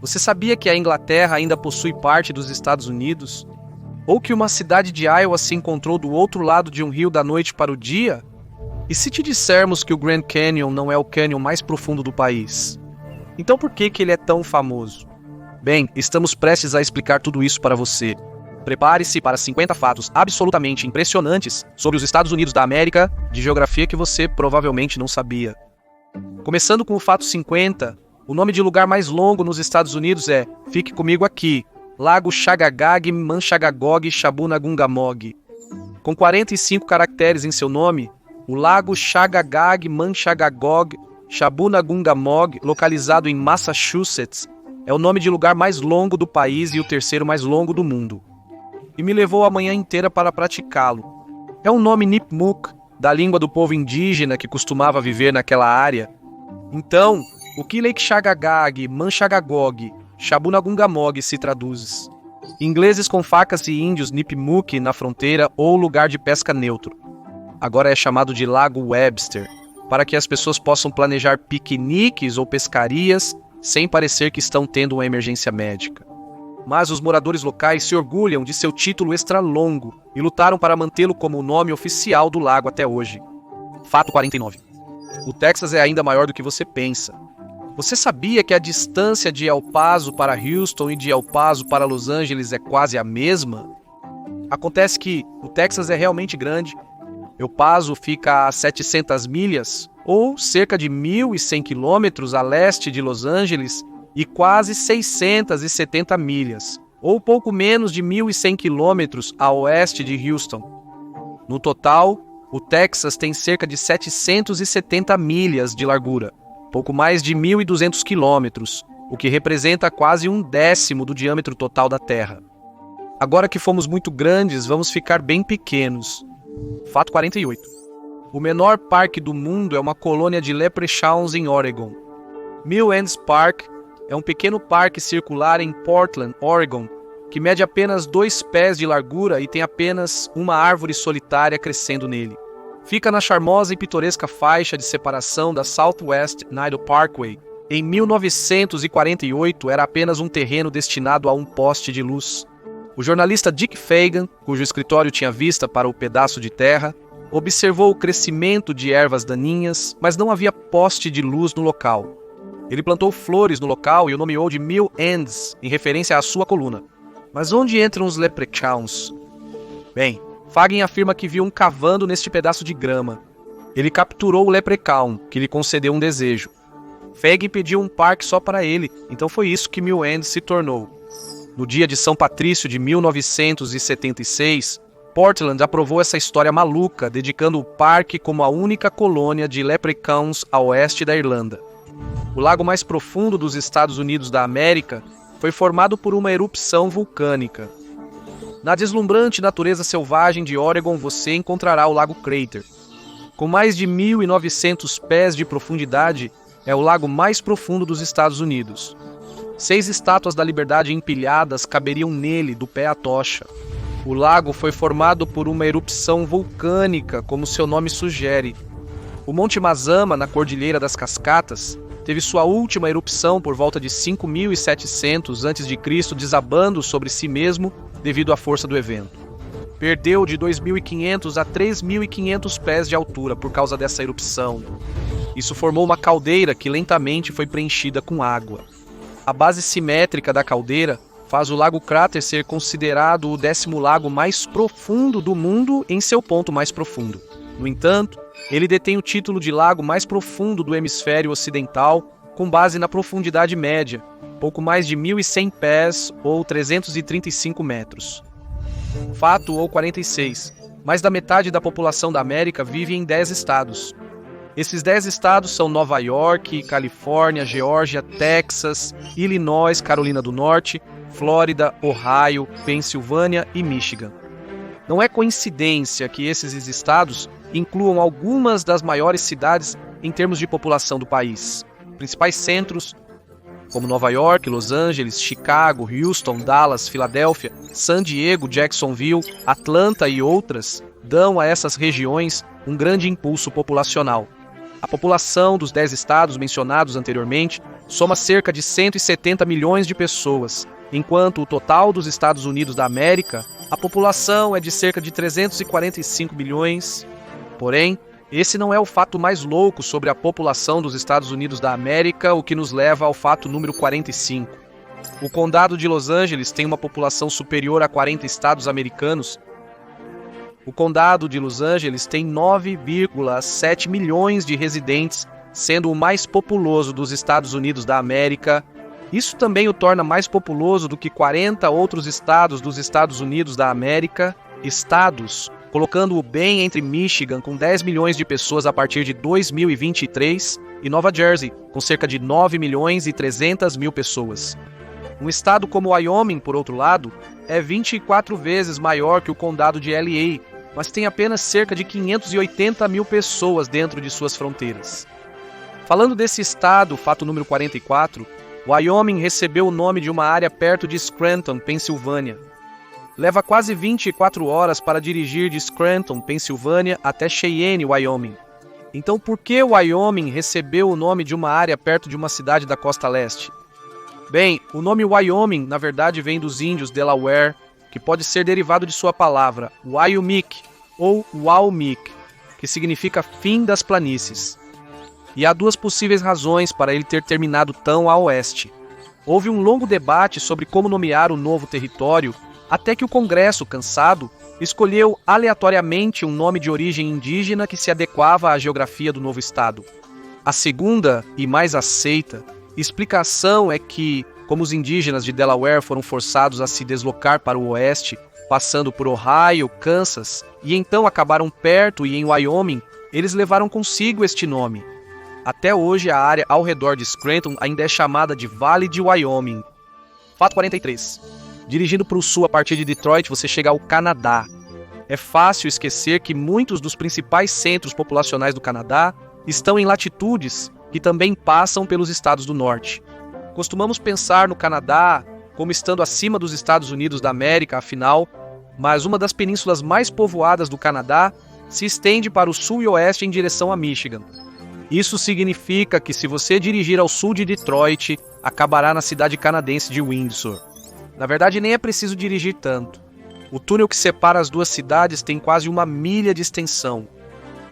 Você sabia que a Inglaterra ainda possui parte dos Estados Unidos? Ou que uma cidade de Iowa se encontrou do outro lado de um rio da noite para o dia? E se te dissermos que o Grand Canyon não é o cânion mais profundo do país? Então por que ele é tão famoso? Bem, estamos prestes a explicar tudo isso para você. Prepare-se para 50 fatos absolutamente impressionantes sobre os Estados Unidos da América, de geografia que você provavelmente não sabia. Começando com o fato 50, o nome de lugar mais longo nos Estados Unidos é, fique comigo aqui, Lago Chagagag Manchagagog Shabunagungamog. Com 45 caracteres em seu nome, o Lago Chagagag Manchagagog Shabunagungamog, localizado em Massachusetts, é o nome de lugar mais longo do país e o terceiro mais longo do mundo. E me levou a manhã inteira para praticá-lo. É um nome Nipmuc, da língua do povo indígena que costumava viver naquela área. Então, o que Lake Chagagag Manchagagog Shabunagungamog se traduz? Ingleses com facas e índios Nipmuc na fronteira ou lugar de pesca neutro. Agora é chamado de Lago Webster, para que as pessoas possam planejar piqueniques ou pescarias sem parecer que estão tendo uma emergência médica. Mas os moradores locais se orgulham de seu título extra-longo e lutaram para mantê-lo como o nome oficial do lago até hoje. Fato 49. O Texas é ainda maior do que você pensa. Você sabia que a distância de El Paso para Houston e de El Paso para Los Angeles é quase a mesma? Acontece que o Texas é realmente grande. El Paso fica a 700 milhas, ou cerca de 1.100 quilômetros a leste de Los Angeles, e quase 670 milhas, ou pouco menos de 1.100 quilômetros a oeste de Houston. No total, o Texas tem cerca de 770 milhas de largura, pouco mais de 1.200 quilômetros, o que representa quase 1/10 do diâmetro total da Terra. Agora que fomos muito grandes, vamos ficar bem pequenos. Fato 48. O menor parque do mundo é uma colônia de leprechauns em Oregon. Mill Ends Park é um pequeno parque circular em Portland, Oregon, que mede apenas 2 pés de largura e tem apenas uma árvore solitária crescendo nele. Fica na charmosa e pitoresca faixa de separação da Southwest Nile Parkway. Em 1948, era apenas um terreno destinado a um poste de luz. O jornalista Dick Fagan, cujo escritório tinha vista para o pedaço de terra, observou o crescimento de ervas daninhas, mas não havia poste de luz no local. Ele plantou flores no local e o nomeou de Mill Ends, em referência à sua coluna. Mas onde entram os leprechauns? Bem, Fagan afirma que viu um cavando neste pedaço de grama. Ele capturou o leprechaun, que lhe concedeu um desejo. Fagan pediu um parque só para ele, então foi isso que Mill Ends se tornou. No dia de São Patrício de 1976, Portland aprovou essa história maluca, dedicando o parque como a única colônia de leprechauns a oeste da Irlanda. O lago mais profundo dos Estados Unidos da América foi formado por uma erupção vulcânica. Na deslumbrante natureza selvagem de Oregon você encontrará o Lago Crater. Com mais de 1.900 pés de profundidade, é o lago mais profundo dos Estados Unidos. 6 estátuas da Liberdade empilhadas caberiam nele do pé à tocha. O lago foi formado por uma erupção vulcânica, como seu nome sugere. O Monte Mazama, na Cordilheira das Cascatas, teve sua última erupção por volta de 5.700 a.C., desabando sobre si mesmo devido à força do evento. Perdeu de 2.500 a 3.500 pés de altura por causa dessa erupção. Isso formou uma caldeira que lentamente foi preenchida com água. A base simétrica da caldeira faz o Lago Crater ser considerado o 10º lago mais profundo do mundo em seu ponto mais profundo. No entanto, ele detém o título de lago mais profundo do hemisfério ocidental, com base na profundidade média, pouco mais de 1.100 pés ou 335 metros. Fato ou 46. Mais da metade da população da América vive em 10 estados. Esses 10 estados são Nova York, Califórnia, Geórgia, Texas, Illinois, Carolina do Norte, Flórida, Ohio, Pensilvânia e Michigan. Não é coincidência que esses estados incluam algumas das maiores cidades em termos de população do país. Principais centros, como Nova York, Los Angeles, Chicago, Houston, Dallas, Filadélfia, San Diego, Jacksonville, Atlanta e outras, dão a essas regiões um grande impulso populacional. A população dos 10 estados mencionados anteriormente soma cerca de 170 milhões de pessoas, enquanto o total dos Estados Unidos da América, a população é de cerca de 345 milhões. Porém, esse não é o fato mais louco sobre a população dos Estados Unidos da América, o que nos leva ao fato número 45. O condado de Los Angeles tem uma população superior a 40 estados americanos. O condado de Los Angeles tem 9,7 milhões de residentes, sendo o mais populoso dos Estados Unidos da América. Isso também o torna mais populoso do que 40 outros estados dos Estados Unidos da América. Estados, colocando-o bem entre Michigan, com 10 milhões de pessoas a partir de 2023, e Nova Jersey, com cerca de 9 milhões e 300 mil pessoas. Um estado como Wyoming, por outro lado, é 24 vezes maior que o condado de LA, mas tem apenas cerca de 580 mil pessoas dentro de suas fronteiras. Falando desse estado, fato número 44, Wyoming recebeu o nome de uma área perto de Scranton, Pensilvânia. Leva quase 24 horas para dirigir de Scranton, Pensilvânia, até Cheyenne, Wyoming. Então por que Wyoming recebeu o nome de uma área perto de uma cidade da costa leste? Bem, o nome Wyoming, na verdade, vem dos índios Delaware, que pode ser derivado de sua palavra Wyoming ou Waumik, que significa fim das planícies. E há duas possíveis razões para ele ter terminado tão a oeste. Houve um longo debate sobre como nomear o novo território, até que o Congresso, cansado, escolheu aleatoriamente um nome de origem indígena que se adequava à geografia do novo estado. A segunda, e mais aceita, explicação é que, como os indígenas de Delaware foram forçados a se deslocar para o oeste, passando por Ohio, Kansas, e então acabaram perto e em Wyoming, eles levaram consigo este nome. Até hoje, a área ao redor de Scranton ainda é chamada de Vale de Wyoming. Fato 43. Dirigindo para o sul a partir de Detroit, você chega ao Canadá. É fácil esquecer que muitos dos principais centros populacionais do Canadá estão em latitudes que também passam pelos estados do norte. Costumamos pensar no Canadá como estando acima dos Estados Unidos da América, afinal, mas uma das penínsulas mais povoadas do Canadá se estende para o sul e oeste em direção a Michigan. Isso significa que se você dirigir ao sul de Detroit, acabará na cidade canadense de Windsor. Na verdade, nem é preciso dirigir tanto. O túnel que separa as duas cidades tem quase 1 milha de extensão.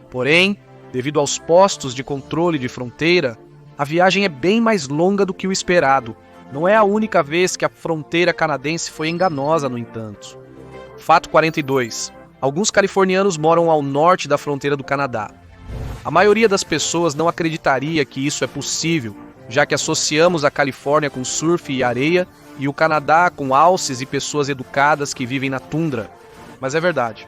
Porém, devido aos postos de controle de fronteira, a viagem é bem mais longa do que o esperado. Não é a única vez que a fronteira canadense foi enganosa, no entanto. Fato 42. Alguns californianos moram ao norte da fronteira do Canadá. A maioria das pessoas não acreditaria que isso é possível, já que associamos a Califórnia com surf e areia e o Canadá com alces e pessoas educadas que vivem na tundra. Mas é verdade.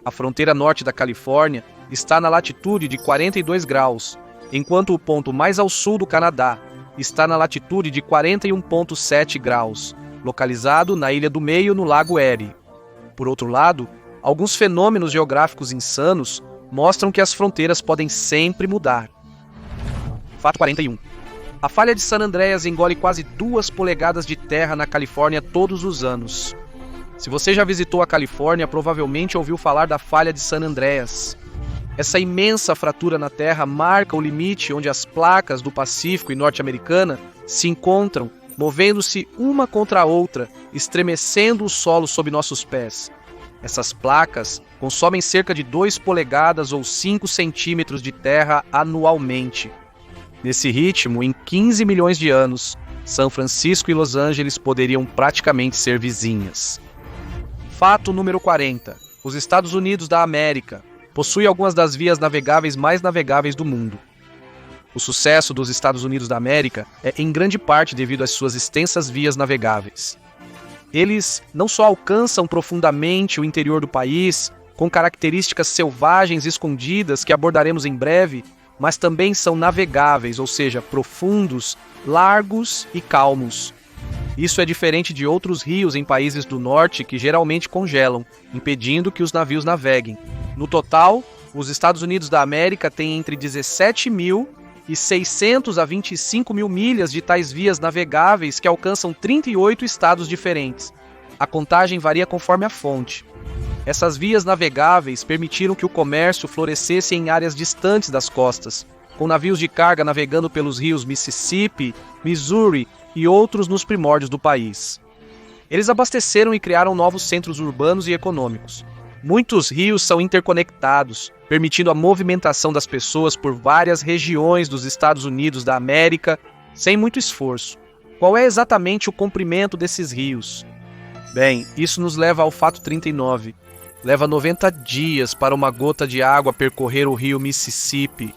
A fronteira norte da Califórnia está na latitude de 42 graus, enquanto o ponto mais ao sul do Canadá está na latitude de 41,7 graus, localizado na Ilha do Meio, no Lago Erie. Por outro lado, alguns fenômenos geográficos insanos mostram que as fronteiras podem sempre mudar. Fato 41. A falha de San Andreas engole quase 2 polegadas de terra na Califórnia todos os anos. Se você já visitou a Califórnia, provavelmente ouviu falar da falha de San Andreas. Essa imensa fratura na terra marca o limite onde as placas do Pacífico e norte-americana se encontram, movendo-se uma contra a outra, estremecendo o solo sob nossos pés. Essas placas consomem cerca de 2 polegadas ou 5 centímetros de terra anualmente. Nesse ritmo, em 15 milhões de anos, São Francisco e Los Angeles poderiam praticamente ser vizinhas. Fato número 40. Os Estados Unidos da América possuem algumas das vias navegáveis mais navegáveis do mundo. O sucesso dos Estados Unidos da América é em grande parte devido às suas extensas vias navegáveis. Eles não só alcançam profundamente o interior do país, com características selvagens escondidas que abordaremos em breve, mas também são navegáveis, ou seja, profundos, largos e calmos. Isso é diferente de outros rios em países do norte que geralmente congelam, impedindo que os navios naveguem. No total, os Estados Unidos da América têm entre 17.600 a 25.000 milhas de tais vias navegáveis que alcançam 38 estados diferentes. A contagem varia conforme a fonte. Essas vias navegáveis permitiram que o comércio florescesse em áreas distantes das costas, com navios de carga navegando pelos rios Mississippi, Missouri e outros nos primórdios do país. Eles abasteceram e criaram novos centros urbanos e econômicos. Muitos rios são interconectados, permitindo a movimentação das pessoas por várias regiões dos Estados Unidos da América, sem muito esforço. Qual é exatamente o comprimento desses rios? Bem, isso nos leva ao fato 39. Leva 90 dias para uma gota de água percorrer o rio Mississippi.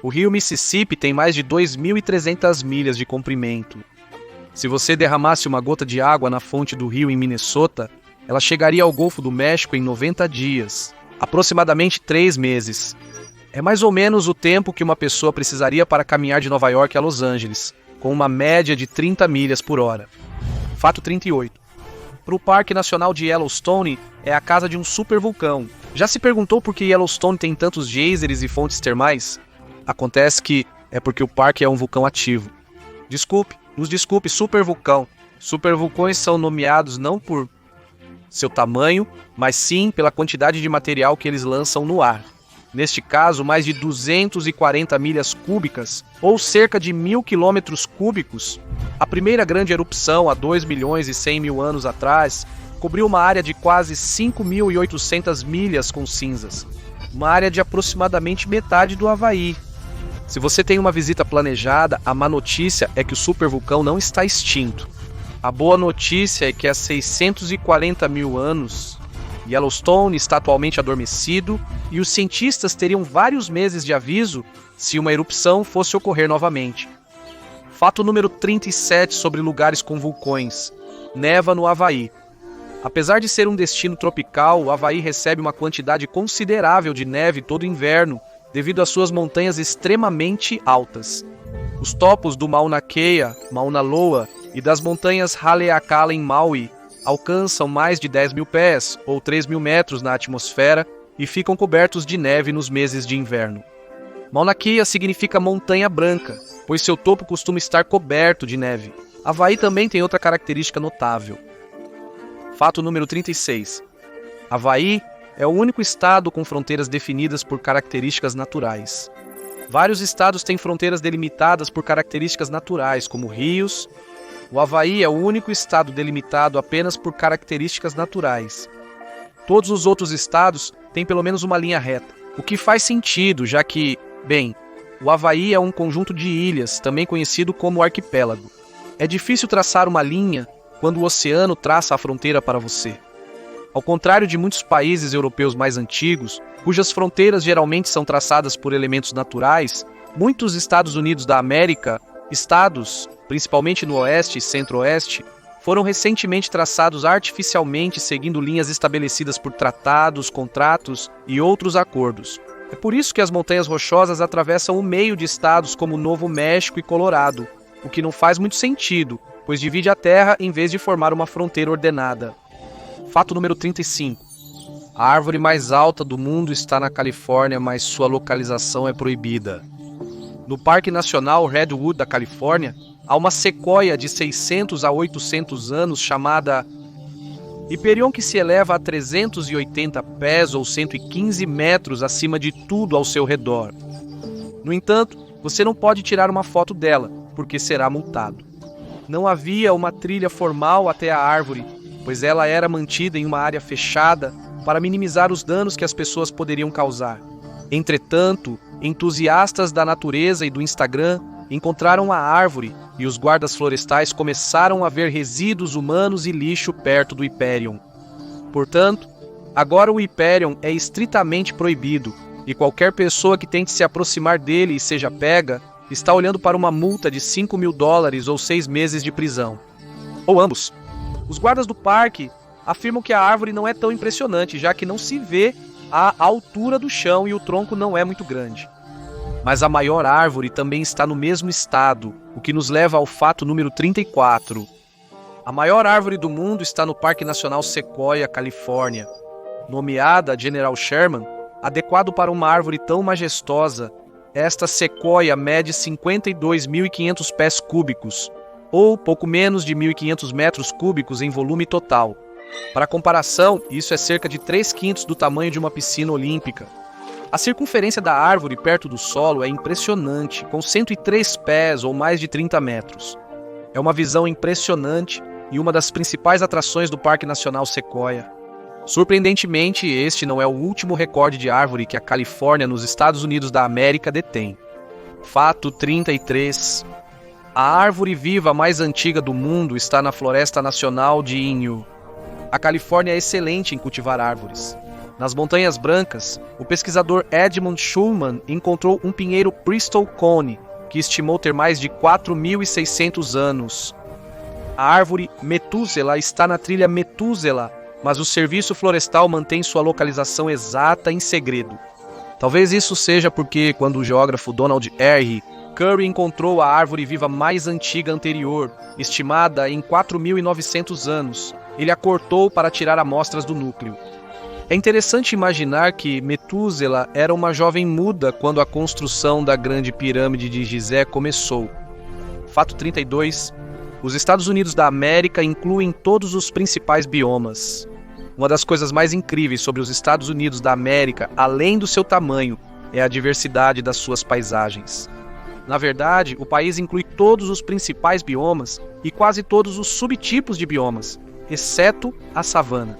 O rio Mississippi tem mais de 2.300 milhas de comprimento. Se você derramasse uma gota de água na fonte do rio em Minnesota, ela chegaria ao Golfo do México em 90 dias, aproximadamente 3 meses. É mais ou menos o tempo que uma pessoa precisaria para caminhar de Nova York a Los Angeles, com uma média de 30 milhas por hora. Fato 38. Para o Parque Nacional de Yellowstone é a casa de um supervulcão. Já se perguntou por que Yellowstone tem tantos geysers e fontes termais? Acontece que é porque o parque é um vulcão ativo. Nos desculpe, supervulcão. Supervulcões são nomeados não por seu tamanho, mas sim pela quantidade de material que eles lançam no ar. Neste caso, mais de 240 milhas cúbicas, ou cerca de 1.000 quilômetros cúbicos. A primeira grande erupção, há 2 milhões e 100 mil anos atrás, cobriu uma área de quase 5.800 milhas com cinzas. Uma área de aproximadamente metade do Havaí. Se você tem uma visita planejada, a má notícia é que o supervulcão não está extinto. A boa notícia é que há 640 mil anos, Yellowstone está atualmente adormecido e os cientistas teriam vários meses de aviso se uma erupção fosse ocorrer novamente. Fato número 37 sobre lugares com vulcões. Neva no Havaí. Apesar de ser um destino tropical, o Havaí recebe uma quantidade considerável de neve todo inverno devido às suas montanhas extremamente altas. Os topos do Mauna Kea, Mauna Loa e das montanhas Haleakala em Maui alcançam mais de 10 mil pés, ou 3 mil metros na atmosfera, e ficam cobertos de neve nos meses de inverno. Mauna Kea significa montanha branca, pois seu topo costuma estar coberto de neve. Havaí também tem outra característica notável. Fato número 36. Havaí é o único estado com fronteiras definidas por características naturais. Vários estados têm fronteiras delimitadas por características naturais, como rios. O Havaí é o único estado delimitado apenas por características naturais. Todos os outros estados têm pelo menos uma linha reta, o que faz sentido, já que, bem, o Havaí é um conjunto de ilhas, também conhecido como arquipélago. É difícil traçar uma linha quando o oceano traça a fronteira para você. Ao contrário de muitos países europeus mais antigos, cujas fronteiras geralmente são traçadas por elementos naturais, muitos Estados Unidos da América, estados, principalmente no oeste e centro-oeste, foram recentemente traçados artificialmente seguindo linhas estabelecidas por tratados, contratos e outros acordos. É por isso que as montanhas rochosas atravessam o meio de estados como Novo México e Colorado, o que não faz muito sentido, pois divide a terra em vez de formar uma fronteira ordenada. Fato número 35. A árvore mais alta do mundo está na Califórnia, mas sua localização é proibida. No Parque Nacional Redwood da Califórnia, há uma sequoia de 600 a 800 anos chamada Hyperion, que se eleva a 380 pés ou 115 metros acima de tudo ao seu redor. No entanto, você não pode tirar uma foto dela, porque será multado. Não havia uma trilha formal até a árvore, pois ela era mantida em uma área fechada para minimizar os danos que as pessoas poderiam causar. Entretanto, entusiastas da natureza e do Instagram encontraram a árvore e os guardas florestais começaram a ver resíduos humanos e lixo perto do Hyperion. Portanto, agora o Hyperion é estritamente proibido e qualquer pessoa que tente se aproximar dele e seja pega está olhando para uma multa de $5.000 ou 6 meses de prisão. Ou ambos. Os guardas do parque afirmam que a árvore não é tão impressionante, já que não se vê a altura do chão e o tronco não é muito grande. Mas a maior árvore também está no mesmo estado, o que nos leva ao fato número 34. A maior árvore do mundo está no Parque Nacional Sequoia, Califórnia. Nomeada General Sherman, adequado para uma árvore tão majestosa, esta sequoia mede 52.500 pés cúbicos, ou pouco menos de 1.500 metros cúbicos em volume total. Para comparação, isso é cerca de 3/5 do tamanho de uma piscina olímpica. A circunferência da árvore perto do solo é impressionante, com 103 pés ou mais de 30 metros. É uma visão impressionante e uma das principais atrações do Parque Nacional Sequoia. Surpreendentemente, este não é o último recorde de árvore que a Califórnia, nos Estados Unidos da América, detém. Fato 33. A árvore viva mais antiga do mundo está na Floresta Nacional de Inyo. A Califórnia é excelente em cultivar árvores. Nas Montanhas Brancas, o pesquisador Edmund Schulman encontrou um pinheiro Bristol Cone, que estimou ter mais de 4.600 anos. A árvore Metúsela está na trilha Metúsela, mas o Serviço Florestal mantém sua localização exata em segredo. Talvez isso seja porque, quando o geógrafo Donald R. Curry encontrou a árvore viva mais antiga anterior, estimada em 4.900 anos, ele a cortou para tirar amostras do núcleo. É interessante imaginar que Metúsela era uma jovem muda quando a construção da Grande Pirâmide de Gizé começou. Fato 32. Os Estados Unidos da América incluem todos os principais biomas. Uma das coisas mais incríveis sobre os Estados Unidos da América, além do seu tamanho, é a diversidade das suas paisagens. Na verdade, o país inclui todos os principais biomas e quase todos os subtipos de biomas, exceto a savana.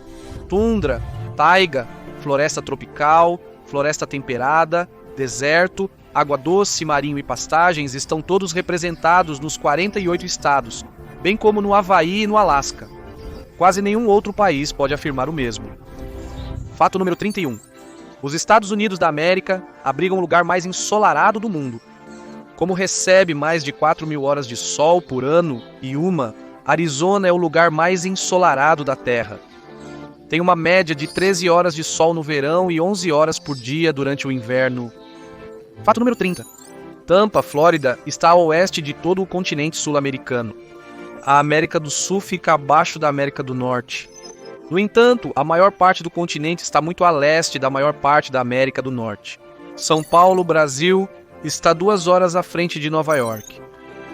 Tundra, taiga, floresta tropical, floresta temperada, deserto, água doce, marinho e pastagens estão todos representados nos 48 estados, bem como no Havaí e no Alasca. Quase nenhum outro país pode afirmar o mesmo. Fato número 31. Os Estados Unidos da América abrigam o lugar mais ensolarado do mundo. Como recebe mais de 4.000 horas de sol por ano e Arizona é o lugar mais ensolarado da Terra. Tem uma média de 13 horas de sol no verão e 11 horas por dia durante o inverno. Fato número 30. Tampa, Flórida, está a oeste de todo o continente sul-americano. A América do Sul fica abaixo da América do Norte. No entanto, a maior parte do continente está muito a leste da maior parte da América do Norte. São Paulo, Brasil, está 2 horas à frente de Nova York.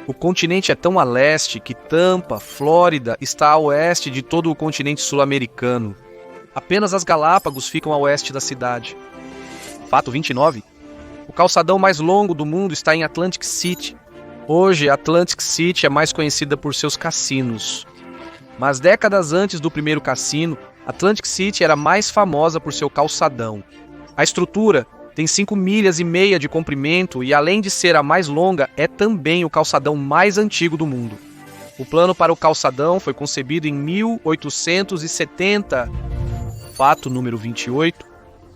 O continente é tão a leste que Tampa, Flórida, está a oeste de todo o continente sul-americano. Apenas as Galápagos ficam a oeste da cidade. Fato 29. O calçadão mais longo do mundo está em Atlantic City. Hoje, Atlantic City é mais conhecida por seus cassinos. Mas décadas antes do primeiro cassino, Atlantic City era mais famosa por seu calçadão. A estrutura tem 5,5 milhas de comprimento e, além de ser a mais longa, é também o calçadão mais antigo do mundo. O plano para o calçadão foi concebido em 1870. Fato número 28.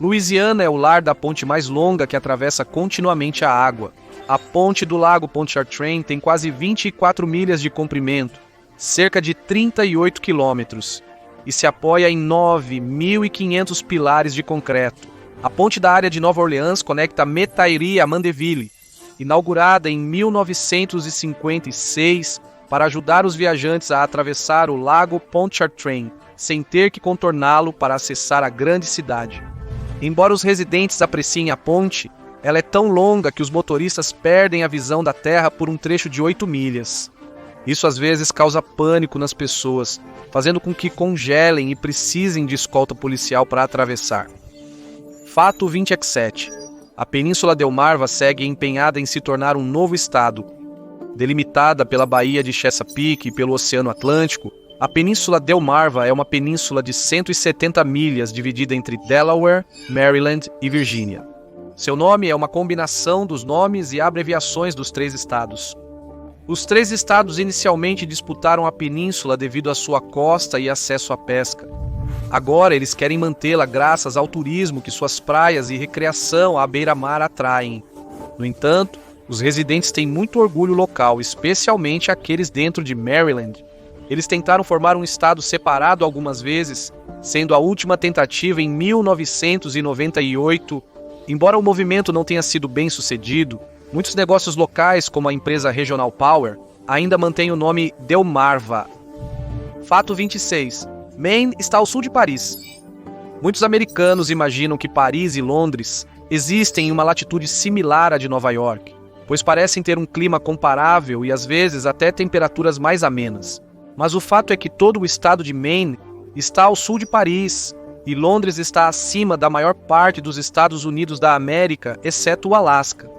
Louisiana é o lar da ponte mais longa que atravessa continuamente a água. A ponte do lago Pontchartrain tem quase 24 milhas de comprimento, cerca de 38 quilômetros, e se apoia em 9.500 pilares de concreto. A ponte da área de Nova Orleans conecta Metairie a Mandeville, inaugurada em 1956 para ajudar os viajantes a atravessar o lago Pontchartrain, sem ter que contorná-lo para acessar a grande cidade. Embora os residentes apreciem a ponte, ela é tão longa que os motoristas perdem a visão da terra por um trecho de 8 milhas. Isso às vezes causa pânico nas pessoas, fazendo com que congelem e precisem de escolta policial para atravessar. Fato 27. A Península Delmarva segue empenhada em se tornar um novo estado. Delimitada pela Baía de Chesapeake e pelo Oceano Atlântico, a Península Delmarva é uma península de 170 milhas dividida entre Delaware, Maryland e Virgínia. Seu nome é uma combinação dos nomes e abreviações dos 3 estados. Os 3 estados inicialmente disputaram a península devido à sua costa e acesso à pesca. Agora eles querem mantê-la graças ao turismo que suas praias e recreação à beira-mar atraem. No entanto, os residentes têm muito orgulho local, especialmente aqueles dentro de Maryland. Eles tentaram formar um estado separado algumas vezes, sendo a última tentativa em 1998. Embora o movimento não tenha sido bem sucedido, muitos negócios locais, como a empresa Regional Power, ainda mantêm o nome Delmarva. Fato 26. Maine está ao sul de Paris. Muitos americanos imaginam que Paris e Londres existem em uma latitude similar à de Nova York, pois parecem ter um clima comparável e às vezes até temperaturas mais amenas. Mas o fato é que todo o estado de Maine está ao sul de Paris, e Londres está acima da maior parte dos Estados Unidos da América, exceto o Alasca.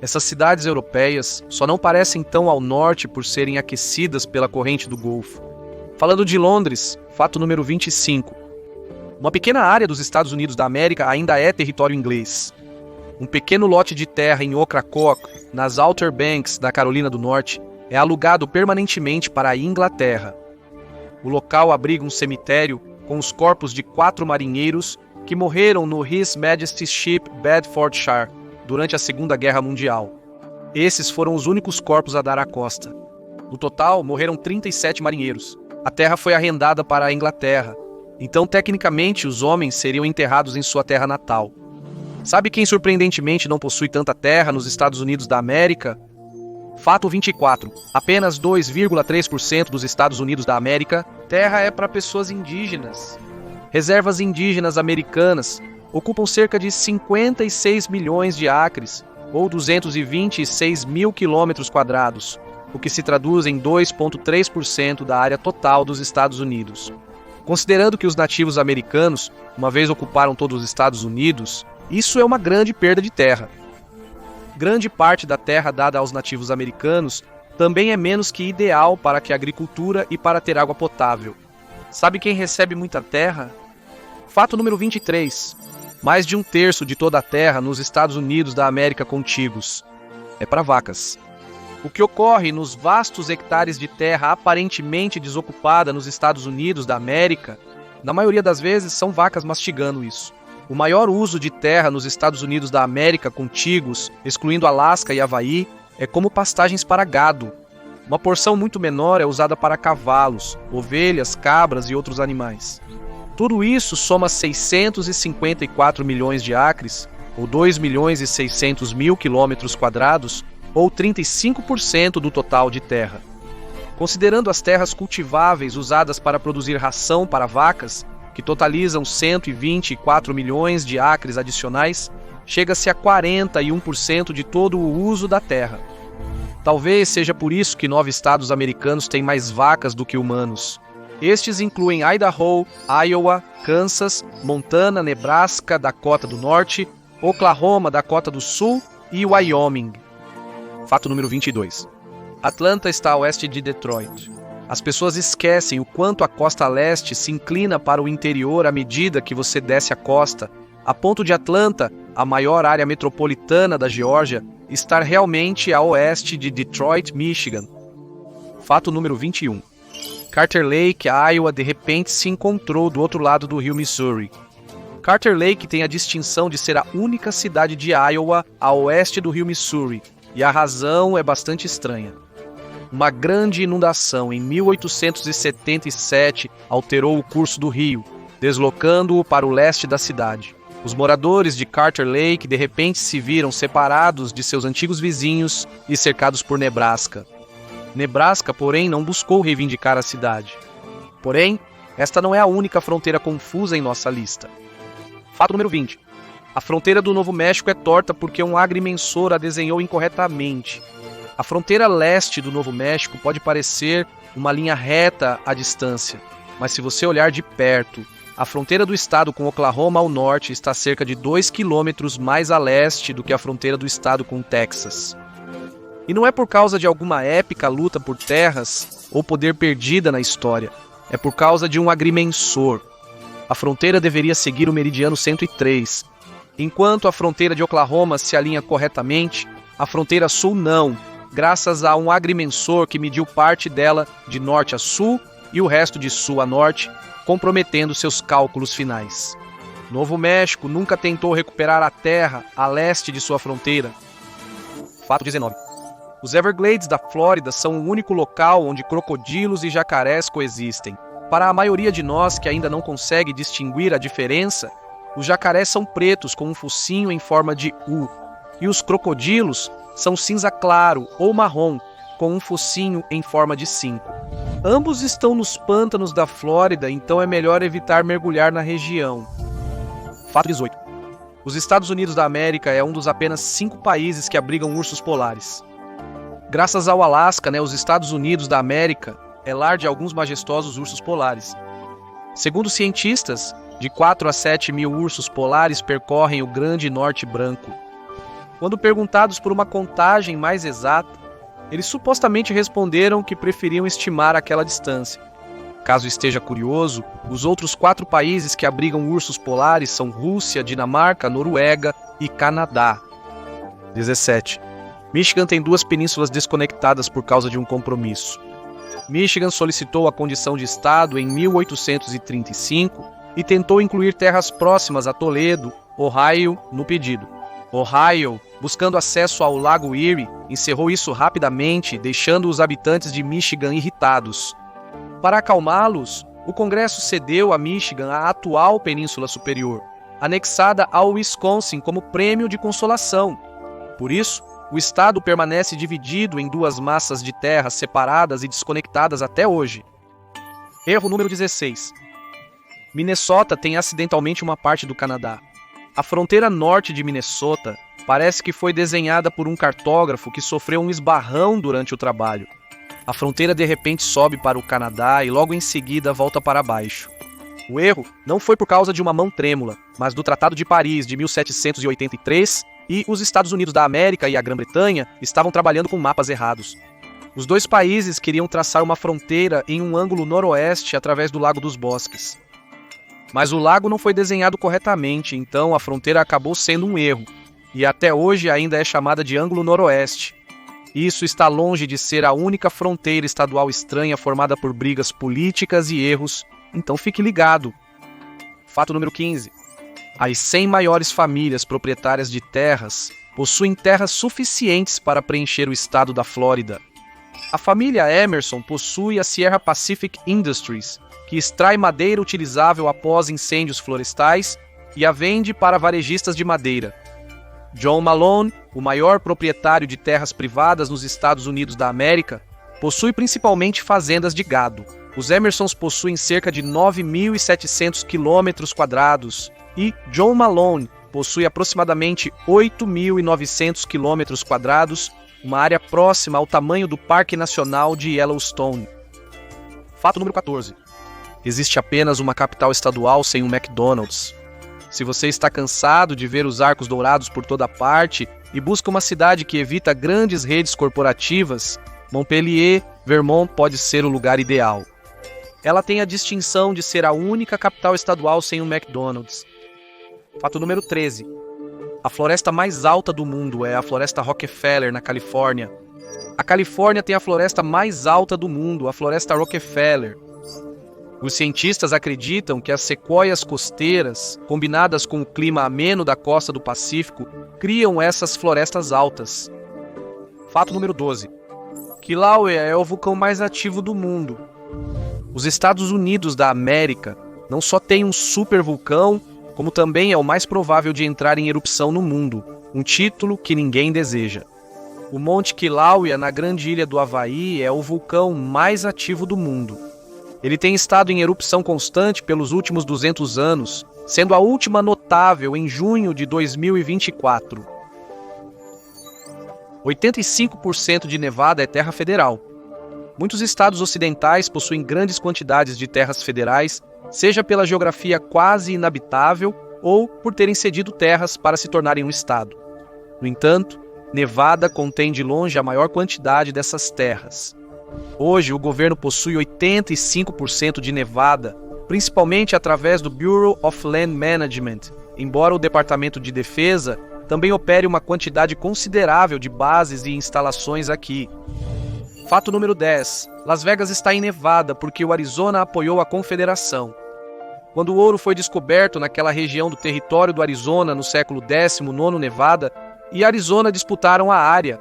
Essas cidades europeias só não parecem tão ao norte por serem aquecidas pela corrente do Golfo. Falando de Londres, fato número 25. Uma pequena área dos Estados Unidos da América ainda é território inglês. Um pequeno lote de terra em Ocracoke, nas Outer Banks da Carolina do Norte, é alugado permanentemente para a Inglaterra. O local abriga um cemitério com os corpos de 4 marinheiros que morreram no His Majesty's Ship Bedfordshire durante a Segunda Guerra Mundial. Esses foram os únicos corpos a dar à costa. No total, morreram 37 marinheiros. A terra foi arrendada para a Inglaterra, então tecnicamente os homens seriam enterrados em sua terra natal. Sabe quem surpreendentemente não possui tanta terra nos Estados Unidos da América? Fato 24. Apenas 2,3% dos Estados Unidos da América terra é para pessoas indígenas. Reservas indígenas americanas ocupam cerca de 56 milhões de acres, ou 226 mil quilômetros quadrados, o que se traduz em 2,3% da área total dos Estados Unidos. Considerando que os nativos americanos, uma vez ocuparam todos os Estados Unidos, isso é uma grande perda de terra. Grande parte da terra dada aos nativos americanos também é menos que ideal para a agricultura e para ter água potável. Sabe quem recebe muita terra? Fato número 23. Mais de 1/3 de toda a terra nos Estados Unidos da América contíguos é para vacas. O que ocorre nos vastos hectares de terra aparentemente desocupada nos Estados Unidos da América, na maioria das vezes são vacas mastigando isso. O maior uso de terra nos Estados Unidos da América contíguos, excluindo Alasca e Havaí, é como pastagens para gado. Uma porção muito menor é usada para cavalos, ovelhas, cabras e outros animais. Tudo isso soma 654 milhões de acres, ou 2.600.000 quilômetros quadrados, ou 35% do total de terra. Considerando as terras cultiváveis usadas para produzir ração para vacas, que totalizam 124 milhões de acres adicionais, chega-se a 41% de todo o uso da terra. Talvez seja por isso que 9 estados americanos têm mais vacas do que humanos. Estes incluem Idaho, Iowa, Kansas, Montana, Nebraska, Dakota do Norte, Oklahoma, Dakota do Sul e Wyoming. Fato número 22. Atlanta está a oeste de Detroit. As pessoas esquecem o quanto a costa leste se inclina para o interior à medida que você desce a costa, a ponto de Atlanta, a maior área metropolitana da Geórgia, estar realmente a oeste de Detroit, Michigan. Fato número 21. Carter Lake, Iowa, de repente se encontrou do outro lado do rio Missouri. Carter Lake tem a distinção de ser a única cidade de Iowa a oeste do rio Missouri, e a razão é bastante estranha. Uma grande inundação em 1877 alterou o curso do rio, deslocando-o para o leste da cidade. Os moradores de Carter Lake de repente se viram separados de seus antigos vizinhos e cercados por Nebraska. Nebraska, porém, não buscou reivindicar a cidade. Porém, esta não é a única fronteira confusa em nossa lista. Fato número 20. A fronteira do Novo México é torta porque um agrimensor a desenhou incorretamente. A fronteira leste do Novo México pode parecer uma linha reta à distância, mas se você olhar de perto, a fronteira do estado com Oklahoma ao norte está cerca de 2 quilômetros mais a leste do que a fronteira do estado com Texas. E não é por causa de alguma épica luta por terras ou poder perdida na história, é por causa de um agrimensor. A fronteira deveria seguir o meridiano 103. Enquanto a fronteira de Oklahoma se alinha corretamente, a fronteira sul não, graças a um agrimensor que mediu parte dela de norte a sul e o resto de sul a norte, comprometendo seus cálculos finais. Novo México nunca tentou recuperar a terra a leste de sua fronteira. Fato 19. Os Everglades da Flórida são o único local onde crocodilos e jacarés coexistem. Para a maioria de nós que ainda não consegue distinguir a diferença, os jacarés são pretos com um focinho em forma de U, e os crocodilos são cinza claro ou marrom, com um focinho em forma de 5. Ambos estão nos pântanos da Flórida, então é melhor evitar mergulhar na região. Fato 18. Os Estados Unidos da América é um dos apenas 5 países que abrigam ursos polares. Graças ao Alasca, os Estados Unidos da América é lar de alguns majestosos ursos polares. Segundo cientistas, De 4 a 7 mil ursos polares percorrem o Grande Norte Branco. Quando perguntados por uma contagem mais exata, eles supostamente responderam que preferiam estimar aquela distância. Caso esteja curioso, os outros 4 países que abrigam ursos polares são Rússia, Dinamarca, Noruega e Canadá. 17. Michigan tem 2 penínsulas desconectadas por causa de um compromisso. Michigan solicitou a condição de estado em 1835 e tentou incluir terras próximas a Toledo, Ohio, no pedido. Ohio, buscando acesso ao Lago Erie, encerrou isso rapidamente, deixando os habitantes de Michigan irritados. Para acalmá-los, o Congresso cedeu a Michigan a atual Península Superior, anexada ao Wisconsin como prêmio de consolação. Por isso, o estado permanece dividido em 2 massas de terra separadas e desconectadas até hoje. Erro número 16. Minnesota tem acidentalmente uma parte do Canadá. A fronteira norte de Minnesota parece que foi desenhada por um cartógrafo que sofreu um esbarrão durante o trabalho. A fronteira de repente sobe para o Canadá e logo em seguida volta para baixo. O erro não foi por causa de uma mão trêmula, mas do Tratado de Paris de 1783, e os Estados Unidos da América e a Grã-Bretanha estavam trabalhando com mapas errados. Os 2 países queriam traçar uma fronteira em um ângulo noroeste através do Lago dos Bosques. Mas o lago não foi desenhado corretamente, então a fronteira acabou sendo um erro, e até hoje ainda é chamada de ângulo noroeste. Isso está longe de ser a única fronteira estadual estranha formada por brigas políticas e erros, então fique ligado. Fato número 15. As 100 maiores famílias proprietárias de terras possuem terras suficientes para preencher o estado da Flórida. A família Emerson possui a Sierra Pacific Industries, que extrai madeira utilizável após incêndios florestais e a vende para varejistas de madeira. John Malone, o maior proprietário de terras privadas nos Estados Unidos da América, possui principalmente fazendas de gado. Os Emersons possuem cerca de 9.700 km² e John Malone possui aproximadamente 8.900 km², uma área próxima ao tamanho do Parque Nacional de Yellowstone. Fato número 14. Existe apenas uma capital estadual sem um McDonald's. Se você está cansado de ver os arcos dourados por toda parte e busca uma cidade que evita grandes redes corporativas, Montpelier, Vermont pode ser o lugar ideal. Ela tem a distinção de ser a única capital estadual sem um McDonald's. Fato número 13. A floresta mais alta do mundo é a Floresta Rockefeller, na Califórnia. A Califórnia tem a floresta mais alta do mundo, a Floresta Rockefeller. Os cientistas acreditam que as sequoias costeiras, combinadas com o clima ameno da costa do Pacífico, criam essas florestas altas. Fato número 12. Kilauea é o vulcão mais ativo do mundo. Os Estados Unidos da América não só têm um supervulcão, como também é o mais provável de entrar em erupção no mundo, um título que ninguém deseja. O Monte Kilauea, na grande ilha do Havaí, é o vulcão mais ativo do mundo. Ele tem estado em erupção constante pelos últimos 200 anos, sendo a última notável em junho de 2024. 85% de Nevada é terra federal. Muitos estados ocidentais possuem grandes quantidades de terras federais, seja pela geografia quase inabitável ou por terem cedido terras para se tornarem um estado. No entanto, Nevada contém de longe a maior quantidade dessas terras. Hoje, o governo possui 85% de Nevada, principalmente através do Bureau of Land Management, embora o Departamento de Defesa também opere uma quantidade considerável de bases e instalações aqui. Fato número 10. Las Vegas está em Nevada porque o Arizona apoiou a Confederação. Quando o ouro foi descoberto naquela região do território do Arizona no século X, Nevada e Arizona disputaram a área.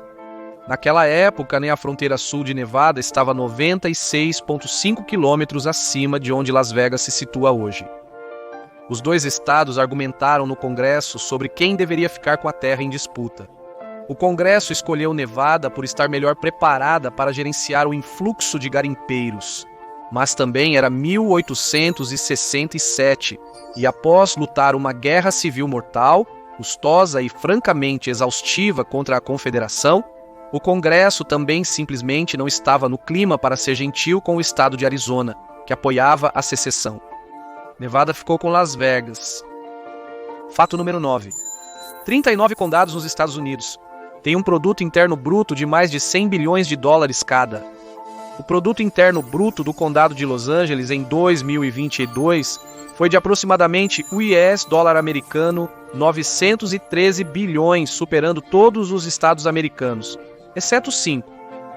Naquela época, a fronteira sul de Nevada estava 96,5 quilômetros acima de onde Las Vegas se situa hoje. Os 2 estados argumentaram no Congresso sobre quem deveria ficar com a terra em disputa. O Congresso escolheu Nevada por estar melhor preparada para gerenciar o influxo de garimpeiros. Mas também era 1867, e após lutar uma guerra civil mortal, custosa e francamente exaustiva contra a Confederação, o Congresso também simplesmente não estava no clima para ser gentil com o estado de Arizona, que apoiava a secessão. Nevada ficou com Las Vegas. Fato número 9. 39 condados nos Estados Unidos têm um produto interno bruto de mais de 100 bilhões de dólares cada. O produto interno bruto do condado de Los Angeles em 2022 foi de aproximadamente US dólar americano 913 bilhões, superando todos os estados americanos, exceto 5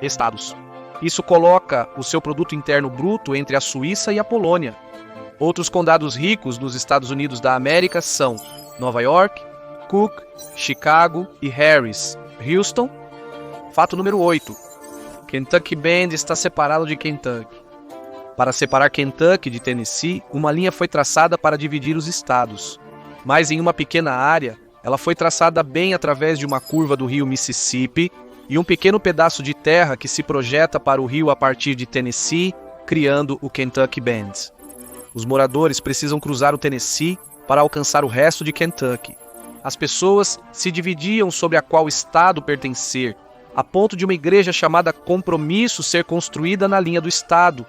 estados. Isso coloca o seu produto interno bruto entre a Suíça e a Polônia. Outros condados ricos nos Estados Unidos da América são Nova York, Cook, Chicago e Harris. Houston. Fato número 8. Kentucky Bend está separado de Kentucky. Para separar Kentucky de Tennessee, uma linha foi traçada para dividir os estados. Mas em uma pequena área, ela foi traçada bem através de uma curva do rio Mississippi e um pequeno pedaço de terra que se projeta para o rio a partir de Tennessee, criando o Kentucky Bend. Os moradores precisam cruzar o Tennessee para alcançar o resto de Kentucky. As pessoas se dividiam sobre a qual estado pertencer, a ponto de uma igreja chamada Compromisso ser construída na linha do estado,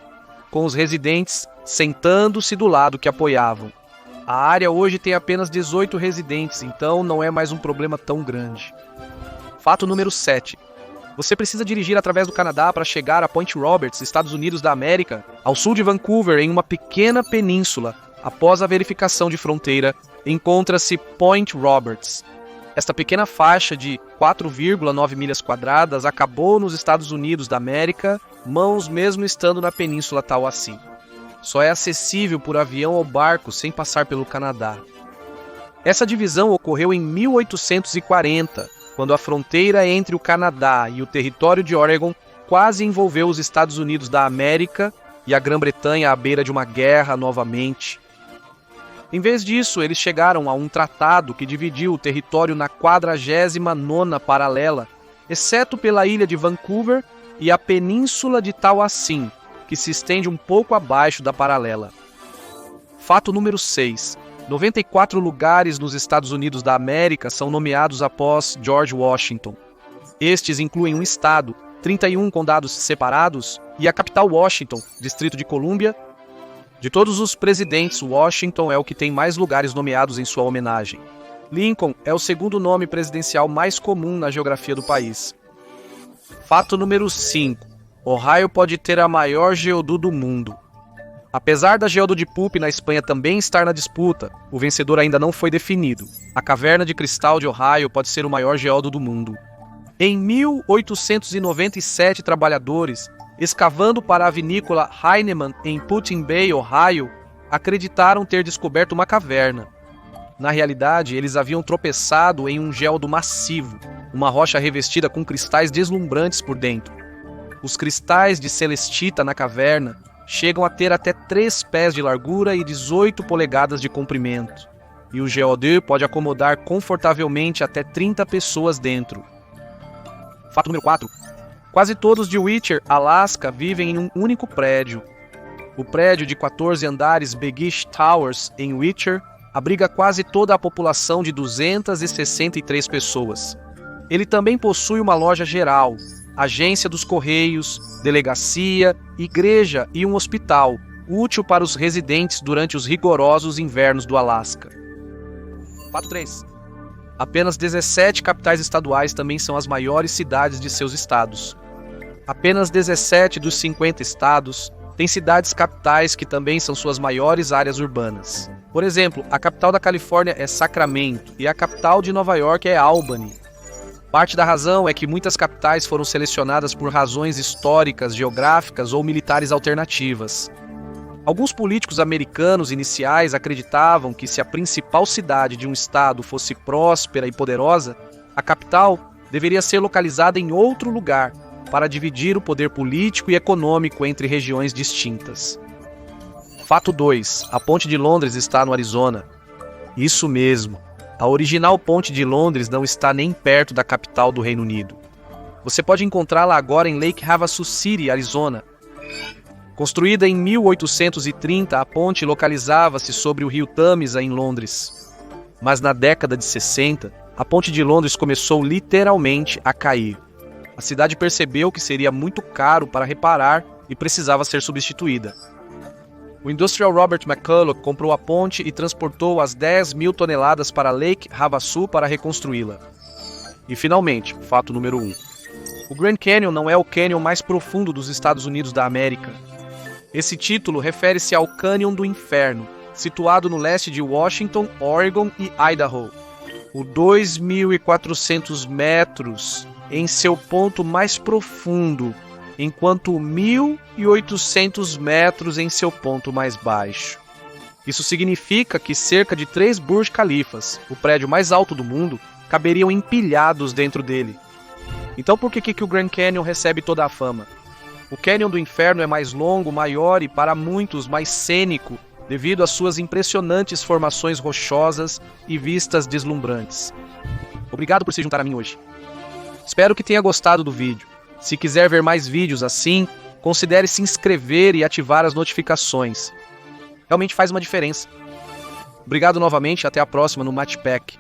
com os residentes sentando-se do lado que apoiavam. A área hoje tem apenas 18 residentes, então não é mais um problema tão grande. Fato número 7. Você precisa dirigir através do Canadá para chegar a Point Roberts, Estados Unidos da América, ao sul de Vancouver, em uma pequena península. Após a verificação de fronteira, encontra-se Point Roberts. Esta pequena faixa de 4,9 milhas quadradas acabou nos Estados Unidos da América, mãos mesmo estando na península Tawassee. Só é acessível por avião ou barco sem passar pelo Canadá. Essa divisão ocorreu em 1840, quando a fronteira entre o Canadá e o território de Oregon quase envolveu os Estados Unidos da América e a Grã-Bretanha à beira de uma guerra novamente. Em vez disso, eles chegaram a um tratado que dividiu o território na 49ª paralela, exceto pela ilha de Vancouver e a península de Tawassee, que se estende um pouco abaixo da paralela. Fato número 6. 94 lugares nos Estados Unidos da América são nomeados após George Washington. Estes incluem um estado, 31 condados separados e a capital Washington, Distrito de Colômbia. De todos os presidentes, Washington é o que tem mais lugares nomeados em sua homenagem. Lincoln é o segundo nome presidencial mais comum na geografia do país. Fato número 5. Ohio pode ter a maior geodu do mundo. Apesar da geodu de Pulp na Espanha também estar na disputa, o vencedor ainda não foi definido. A caverna de cristal de Ohio pode ser o maior geodu do mundo. Em 1897, trabalhadores, escavando para a vinícola Heinemann em Put-in Bay, Ohio, acreditaram ter descoberto uma caverna. Na realidade, eles haviam tropeçado em um geodo massivo, uma rocha revestida com cristais deslumbrantes por dentro. Os cristais de celestita na caverna chegam a ter até 3 pés de largura e 18 polegadas de comprimento, e o geodu pode acomodar confortavelmente até 30 pessoas dentro. Fato número 4. Quase todos de Whittier, Alaska, vivem em um único prédio. O prédio de 14 andares Begish Towers, em Whittier, abriga quase toda a população de 263 pessoas. Ele também possui uma loja geral, agência dos correios, delegacia, igreja e um hospital, útil para os residentes durante os rigorosos invernos do Alasca. Fato 3. Apenas 17 capitais estaduais também são as maiores cidades de seus estados. Apenas 17 dos 50 estados têm cidades capitais que também são suas maiores áreas urbanas. Por exemplo, a capital da Califórnia é Sacramento e a capital de Nova York é Albany. Parte da razão é que muitas capitais foram selecionadas por razões históricas, geográficas ou militares alternativas. Alguns políticos americanos iniciais acreditavam que se a principal cidade de um estado fosse próspera e poderosa, a capital deveria ser localizada em outro lugar, para dividir o poder político e econômico entre regiões distintas. Fato 2. A Ponte de Londres está no Arizona. Isso mesmo. A original Ponte de Londres não está nem perto da capital do Reino Unido. Você pode encontrá-la agora em Lake Havasu City, Arizona. Construída em 1830, a ponte localizava-se sobre o rio Tâmisa, em Londres. Mas na década de 60, a Ponte de Londres começou literalmente a cair. A cidade percebeu que seria muito caro para reparar e precisava ser substituída. O industrial Robert McCulloch comprou a ponte e transportou as 10.000 toneladas para Lake Havasu para reconstruí-la. E finalmente, fato número 1. O Grand Canyon não é o cânion mais profundo dos Estados Unidos da América. Esse título refere-se ao Cânion do Inferno, situado no leste de Washington, Oregon e Idaho. O 2.400 metros em seu ponto mais profundo, enquanto 1.800 metros em seu ponto mais baixo. Isso significa que cerca de 3 Burj Khalifas, o prédio mais alto do mundo, caberiam empilhados dentro dele. Então por que o Grand Canyon recebe toda a fama? O Canyon do Inferno é mais longo, maior e, para muitos, mais cênico, devido às suas impressionantes formações rochosas e vistas deslumbrantes. Obrigado por se juntar a mim hoje. Espero que tenha gostado do vídeo. Se quiser ver mais vídeos assim, considere se inscrever e ativar as notificações. Realmente faz uma diferença. Obrigado novamente e até a próxima no Matchpack.